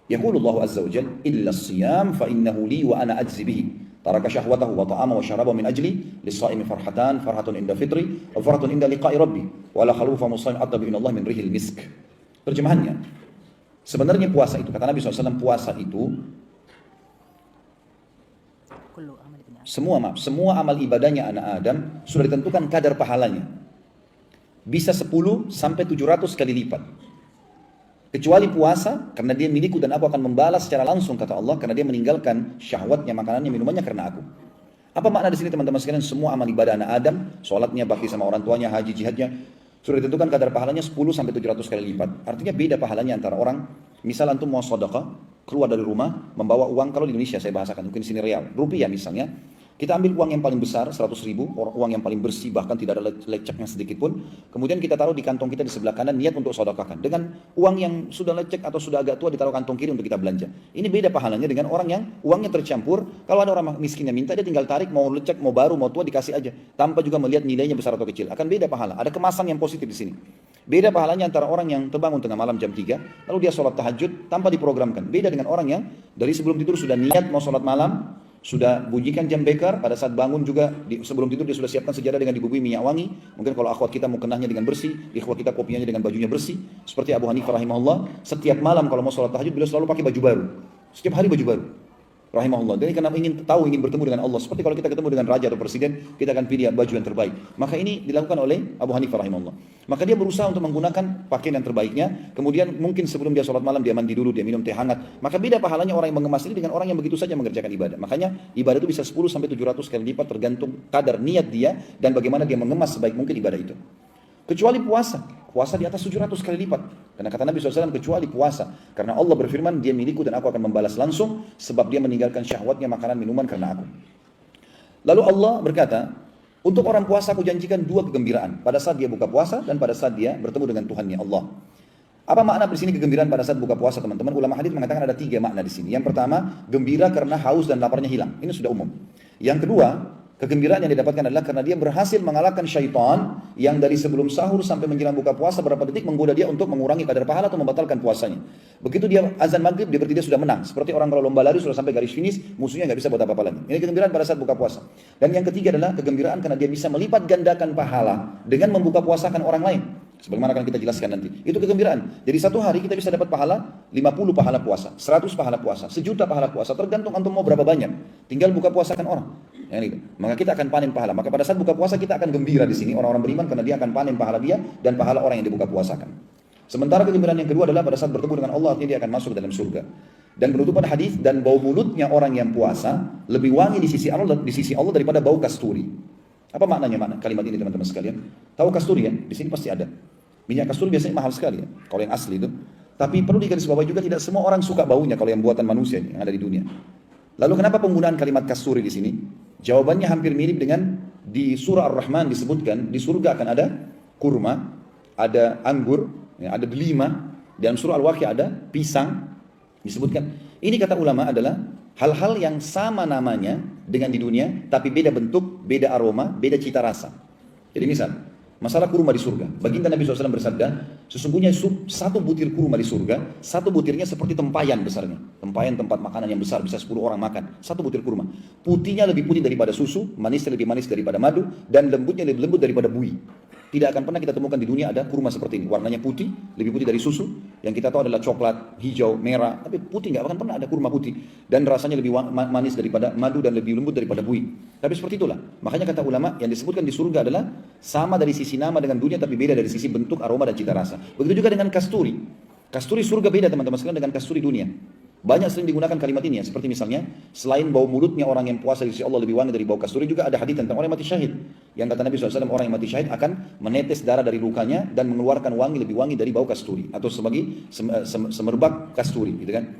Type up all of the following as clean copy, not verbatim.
Yaqulullahu azza wa jalla illa as-siyam fa innahu li wa ana ajzi bihi. Taraka syahwatahu wa ta'ama wa syaraba min ajli lis-shaimi farhatan, farhatun inda fitri wa farhatun inda liqa'i rabbi wa la khalufa musayim atabi inallah min rihil misk. Terjemahannya, sebenarnya puasa itu, kata Nabi SAW, puasa itu semua amal ibadahnya anak Adam sudah ditentukan kadar pahalanya. Bisa 10 sampai 700 kali lipat. Kecuali puasa, karena dia milikku dan aku akan membalas secara langsung, kata Allah, karena dia meninggalkan syahwatnya, makanannya, minumannya karena aku. Apa makna di sini teman-teman sekalian? Semua amal ibadah anak Adam, sholatnya, bakti sama orang tuanya, haji, jihadnya, sudah ditentukan kadar pahalanya 10 sampai 700 kali lipat. Artinya beda pahalanya antara orang, misal antum mau sedekah, keluar dari rumah, membawa uang, kalau di Indonesia saya bahasakan, mungkin di sini real, rupiah misalnya, kita ambil uang yang paling besar, 100.000, uang yang paling bersih, bahkan tidak ada leceknya sedikit pun. Kemudian kita taruh di kantong kita di sebelah kanan, niat untuk sedekahkan. Dengan uang yang sudah lecek atau sudah agak tua, ditaruh kantong kiri untuk kita belanja. Ini beda pahalanya dengan orang yang uangnya tercampur. Kalau ada orang miskin yang minta, dia tinggal tarik, mau lecek, mau baru, mau tua, dikasih aja. Tanpa juga melihat nilainya besar atau kecil. Akan beda pahala. Ada kemasan yang positif di sini. Beda pahalanya antara orang yang terbangun tengah malam jam 3, lalu dia sholat tahajud tanpa diprogramkan. Beda dengan orang yang dari sebelum tidur sudah niat mau sholat malam, sudah bunyikan jam beker, pada saat bangun juga sebelum tidur dia sudah siapkan sejadah dengan dibubui minyak wangi. Mungkin kalau akhwat kita mau kenahnya dengan bersih, ikhwat kita kopiahnya dengan bajunya bersih. Seperti Abu Hanifah rahimahullah, setiap malam kalau mau sholat tahajud beliau selalu pakai baju baru. Setiap hari baju baru. Rahimahullah. Jadi karena ingin bertemu dengan Allah. Seperti kalau kita ketemu dengan raja atau presiden, kita akan pilih baju yang terbaik. Maka ini dilakukan oleh Abu Hanifah rahimahullah. Maka dia berusaha untuk menggunakan pakaian yang terbaiknya. Kemudian mungkin sebelum dia sholat malam, dia mandi dulu, dia minum teh hangat. Maka beda pahalanya orang yang mengemas ini dengan orang yang begitu saja mengerjakan ibadah. Makanya ibadah itu bisa 10 sampai 700 kali lipat tergantung kadar niat dia dan bagaimana dia mengemas sebaik mungkin ibadah itu. Kecuali puasa. Puasa di atas 700 kali lipat. Karena kata Nabi SAW, kecuali puasa. Karena Allah berfirman, dia milikku dan aku akan membalas langsung, sebab dia meninggalkan syahwatnya, makanan, minuman karena aku. Lalu Allah berkata, untuk orang puasa aku janjikan 2 kegembiraan. Pada saat dia buka puasa dan pada saat dia bertemu dengan Tuhannya Allah. Apa makna di sini kegembiraan pada saat buka puasa, teman-teman? Ulama hadis mengatakan ada 3 makna di sini. Yang pertama, gembira karena haus dan laparnya hilang. Ini sudah umum. Yang kedua, kegembiraan yang didapatkan adalah karena dia berhasil mengalahkan syaitan yang dari sebelum sahur sampai menjelang buka puasa berapa detik menggoda dia untuk mengurangi kadar pahala atau membatalkan puasanya. Begitu dia azan maghrib, dia berarti dia sudah menang. Seperti orang kalau lomba lari sudah sampai garis finish, musuhnya nggak bisa buat apa-apa lagi. Ini kegembiraan pada saat buka puasa. Dan yang ketiga adalah kegembiraan karena dia bisa melipat gandakan pahala dengan membuka puasakan orang lain. Sebagaimana akan kita jelaskan nanti. Itu kegembiraan. Jadi satu hari kita bisa dapat pahala 50 pahala puasa, 100 pahala puasa, 1.000.000 pahala puasa. Tergantung antum mau berapa banyak. Tinggal buka puasakan orang. Itu. Maka kita akan panen pahala. Maka pada saat buka puasa kita akan gembira di sini orang-orang beriman karena dia akan panen pahala dia dan pahala orang yang dibuka puasakan. Sementara kegembiraan yang kedua adalah pada saat bertemu dengan Allah, artinya dia akan masuk ke dalam surga. Dan penutupan hadis, dan bau mulutnya orang yang puasa lebih wangi di sisi Allah daripada bau kasturi. Apa maknanya kalimat ini teman-teman sekalian? Tahu kasturi ya? Di sini pasti ada. Minyak kasturi biasanya mahal sekali ya, kalau yang asli itu. Tapi perlu digarisbawahi juga tidak semua orang suka baunya kalau yang buatan manusia yang ada di dunia. Lalu kenapa penggunaan kalimat kasturi di sini? Jawabannya hampir mirip dengan di surah Ar-Rahman disebutkan di surga akan ada kurma, ada anggur, ada delima. Dalam surah Al-Waqiah ada pisang disebutkan. Ini kata ulama adalah hal-hal yang sama namanya dengan di dunia, tapi beda bentuk, beda aroma, beda cita rasa. Jadi misal, masalah kurma di surga. Baginda Nabi SAW bersabda, sesungguhnya satu butir kurma di surga, satu butirnya seperti tempayan besarnya. Tempayan tempat makanan yang besar, bisa 10 orang makan. Satu butir kurma. Putihnya lebih putih daripada susu, manisnya lebih manis daripada madu, dan lembutnya lebih lembut daripada bui. Tidak akan pernah kita temukan di dunia ada kurma seperti ini. Warnanya putih, lebih putih dari susu. Yang kita tahu adalah coklat, hijau, merah. Tapi putih nggak akan pernah ada kurma putih. Dan rasanya lebih manis daripada madu dan lebih lembut daripada bui. Tapi seperti itulah. Makanya kata ulama yang disebutkan di surga adalah sama dari sisi nama dengan dunia, tapi beda dari sisi bentuk, aroma, dan cita rasa. Begitu juga dengan kasturi. Kasturi surga beda teman-teman sekalian dengan kasturi dunia. Banyak sering digunakan kalimat ini ya, seperti misalnya selain bau mulutnya orang yang puasa di sisi Allah lebih wangi dari bau kasturi, juga ada hadis tentang orang yang mati syahid. Yang kata Nabi SAW, orang yang mati syahid akan menetes darah dari lukanya dan mengeluarkan wangi lebih wangi dari bau kasturi atau sebagai semerbak kasturi, gitu kan?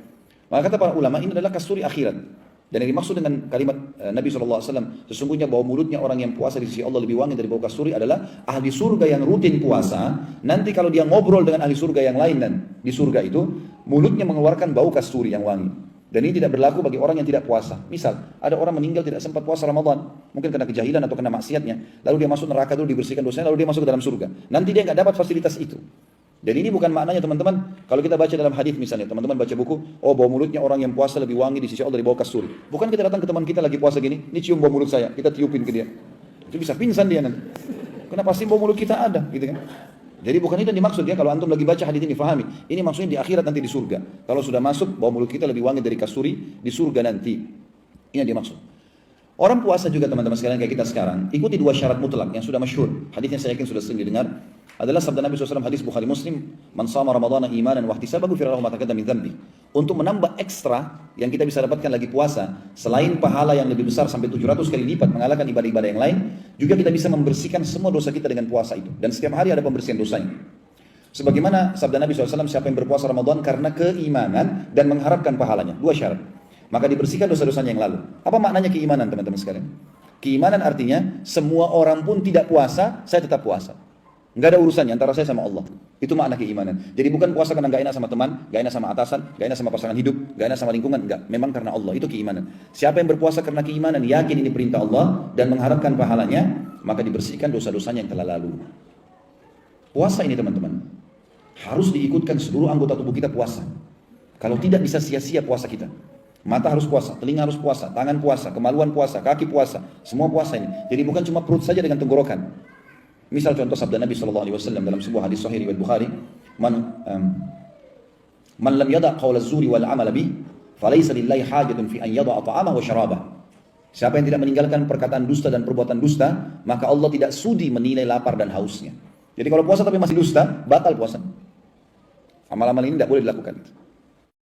Maka kata para ulama ini adalah kasturi akhirat. Dan yang dimaksud dengan kalimat Nabi SAW, sesungguhnya bau mulutnya orang yang puasa di sisi Allah lebih wangi dari bau kasturi adalah ahli surga yang rutin puasa. Nanti kalau dia ngobrol dengan ahli surga yang lain dan di surga itu, mulutnya mengeluarkan bau kasturi yang wangi. Dan ini tidak berlaku bagi orang yang tidak puasa. Misal, ada orang meninggal tidak sempat puasa Ramadan, mungkin karena kejahilan atau karena maksiatnya, lalu dia masuk neraka dulu dibersihkan dosanya, lalu dia masuk ke dalam surga. Nanti dia nggak dapat fasilitas itu. Dan ini bukan maknanya teman-teman, kalau kita baca dalam hadis misalnya, teman-teman baca buku, oh bau mulutnya orang yang puasa lebih wangi di sisi Allah dari bau kasturi. Bukan kita datang ke teman kita lagi puasa gini, ini cium bau mulut saya, kita tiupin ke dia. Itu bisa pingsan dia nanti. Karena pasti bau mulut kita ada, gitu kan. Jadi bukan itu yang dimaksud ya, kalau antum lagi baca hadis ini, fahami. Ini maksudnya di akhirat nanti di surga. Kalau sudah masuk, bau mulut kita lebih wangi dari kasturi di surga nanti. Ini yang dimaksud. Orang puasa juga teman-teman sekalian kayak kita sekarang, ikuti 2 syarat mutlak yang sudah masyhur. Hadisnya saya yakin sudah sering didengar. Adalah sabda Nabi SAW, hadis Bukhari Muslim, man shama ramadhana imanan wa ihtisaban ghufira lahu ma taqaddama min dhanbi. Untuk menambah ekstra yang kita bisa dapatkan lagi puasa, selain pahala yang lebih besar sampai 700 kali lipat mengalahkan ibadah-ibadah yang lain, juga kita bisa membersihkan semua dosa kita dengan puasa itu. Dan setiap hari ada pembersihan dosanya. Sebagaimana sabda Nabi SAW, siapa yang berpuasa Ramadan karena keimanan dan mengharapkan pahalanya. 2 syarat. Maka dibersihkan dosa-dosanya yang lalu. Apa maknanya keimanan teman-teman sekalian? Keimanan artinya semua orang pun tidak puasa, saya tetap puasa. Nggak ada urusannya antara saya sama Allah. Itu makna keimanan. Jadi bukan puasa karena nggak enak sama teman, nggak enak sama atasan, nggak enak sama pasangan hidup, nggak enak sama lingkungan. Nggak. Memang karena Allah. Itu keimanan. Siapa yang berpuasa karena keimanan, yakin ini perintah Allah dan mengharapkan pahalanya, maka dibersihkan dosa-dosanya yang telah lalu. Puasa ini teman-teman harus diikutkan seluruh anggota tubuh kita puasa. Kalau tidak bisa sia-sia puasa kita. Mata harus puasa, telinga harus puasa, tangan puasa, kemaluan puasa, kaki puasa, semua puasa ini. Jadi bukan cuma perut saja dengan tenggorokan. Misal contoh sabda Nabi SAW dalam sebuah hadis sahih riwayat Bukhari, man lam yada' qaula az-zuri wal 'amala bih, falaysa lillahi hajatun fi an yada'a ta'amahu wa syarabah. Siapa yang tidak meninggalkan perkataan dusta dan perbuatan dusta, maka Allah tidak sudi menilai lapar dan hausnya. Jadi kalau puasa tapi masih dusta, batal puasa. Amal-amal ini tidak boleh dilakukan.